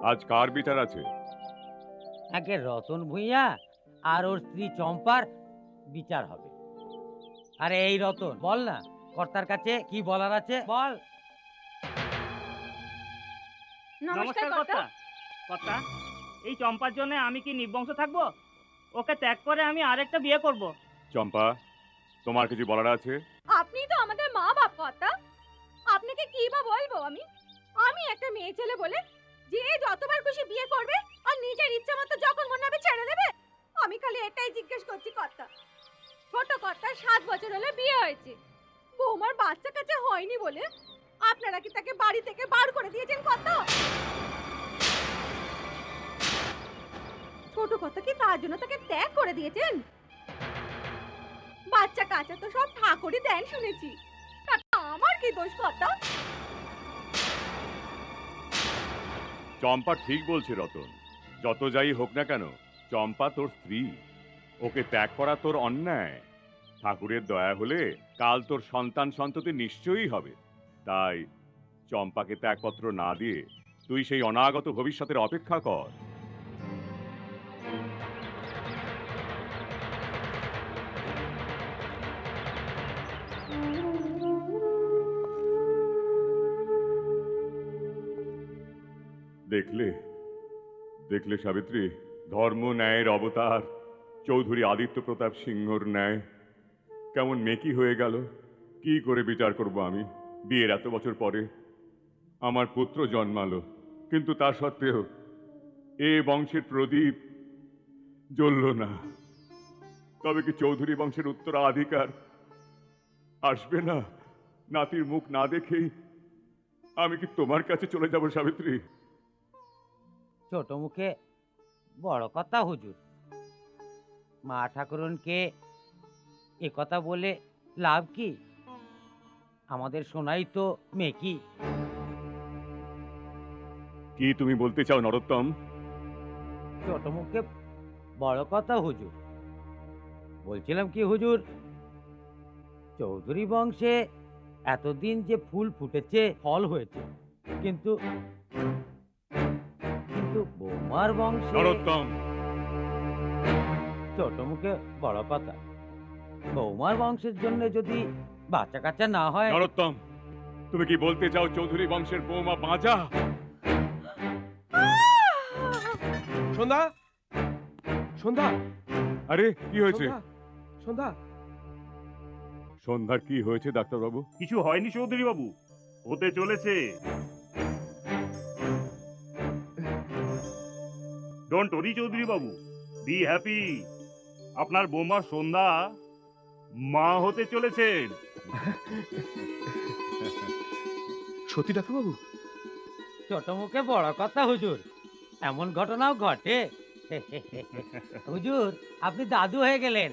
আজ কার বিচার আছে? আগে রতন ভূঁইয়া আর ওর স্ত্রী চম্পার বিচার হবে। আরে এই রতন, বল না, কর্তার কাছে কি বলার আছে বল। নমস্কার কর্তা। কর্তা, এই চম্পার জন্য আমি কি নির্বংশ থাকবো? ওকে ত্যাগ করে আমি আরেকটা বিয়ে করব। চম্পা, তোমার কিছু বলার আছে? আপনি তো আমাদের মা বাপ কর্তা, আপনাকে কি বা বলবো আমি? আমি একটা মেয়ে ছেলে বলে যে যতবার খুশি বিয়ে করবে আর নিজের ইচ্ছা মতো যখন মনে হবে ছেড়ে দেবে। আমি খালি এটাই জিজ্ঞেস করছি কর্তা, ছোট কর্তার 7 বছর হলে বিয়ে হয়েছে, বৌমার বাচ্চা কাছে হয়নি বলে আপনারা কি তাকে বাড়ি থেকে বার করে দিয়েছেন কর্তা? ছোট কর্তা কি তার জন্য তাকে ত্যাগ করে দিয়েছেন? বাচ্চা কাচ্চা তো সব ঠাকুরই দেন শুনেছি, তাতে আমার কি দোষ কর্তা? চম্পা ঠিক বলছে রতন, যত যাই হোক না কেন চম্পা তোর স্ত্রী, ওকে ত্যাগ করা তোর অন্যায়। ঠাকুরের দয়া হলে কাল তোর সন্তান সন্ততি নিশ্চয়ই হবে। তাই চম্পাকে ত্যাগপত্র না দিয়ে তুই সেই অনাগত ভবিষ্যতের অপেক্ষা কর। দেখলে দেখলে সাবিত্রী, ধর্ম ন্যায়ের অবতার চৌধুরী আদিত্য প্রতাপ সিংহর ন্যায় কেমন মেকি হয়ে গেল। কি করে বিচার করব আমি? বিয়ের এত বছর পরে আমার পুত্র জন্মালো, কিন্তু তা সত্ত্বেও এ বংশের প্রদীপ জ্বলল না। তবে কি চৌধুরী বংশের উত্তরাধিকার আসবে না? নাতির মুখ না দেখেই আমি কি তোমার কাছে চলে যাব সাবিত্রী? ছোট মুখে বড় কথা হুজুর, মা ঠাকুরনকে এ কথা বলে লাভ কি? আমাদের সোনাই তো মেকি। কি তুমি বলতে চাও নরোত্তম? ছোট মুখে বড় কথা হুজুর, বলছিলাম কি হুজুর, চৌধুরী বংশে এতদিন যে ফুল ফুটেছে, ফল হয়েছে, কিন্তু কিন্তু বৌমার বংশে। নরোত্তম, ছোট মুখে বড় কথা, বৌমার বংশের জন্য যদি বাচ্চা কাচ্চা না হয়। নরোত্তম, তুমি কি বলতে চাও চৌধুরী বংশের বৌমা বাঁচা? সন্ধ্যা, সন্ধ্যা, আরে কি হয়েছে? সন্ধ্যা। সন্ধ্যার কি হয়েছে ডাক্তারবাবু? কিছু হয়নি চৌধুরী বাবু, হতে চলেছে। Don't worry Chowdhury Babu, be happy. আপনার বৌমা সন্ধ্যা মা হতে চলেছেন। সত্যি ডাক্তারবাবু? ছোট মুখে বড় কথা হুজুর, এমন ঘটনাও ঘটে। হুজুর, আপনি দাদু হয়ে গেলেন।